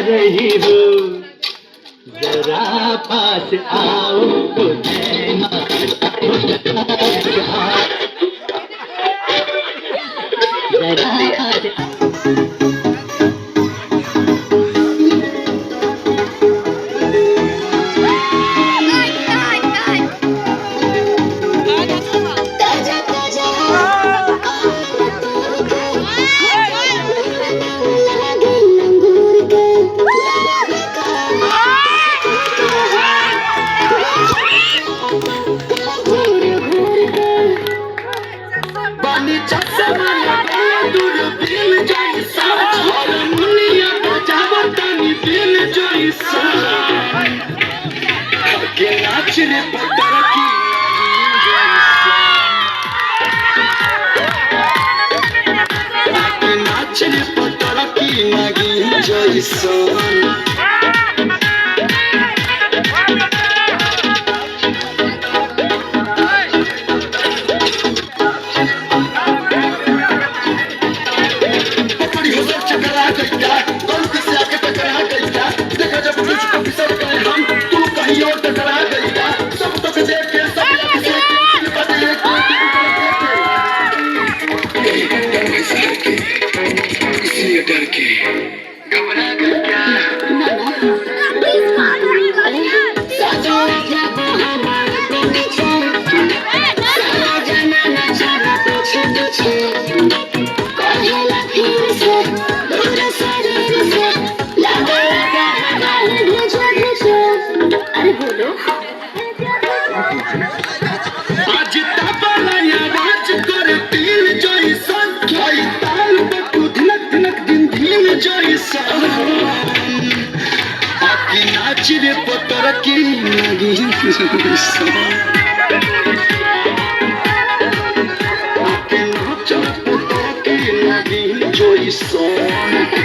रही हो, जरा पास आओ तो नाचने पत्थर की नाचने पत्थर की नागिन जैसन डर के घबरा कर क्या अरे बोलो आज तबला आवाज कर दिल जैसन खाई ताल बटू धनक धनक दिन धीम जैसन आकी नाच रे पत्थर की नागिन जैसन आकी नाच पत्थर की नागिन जैसन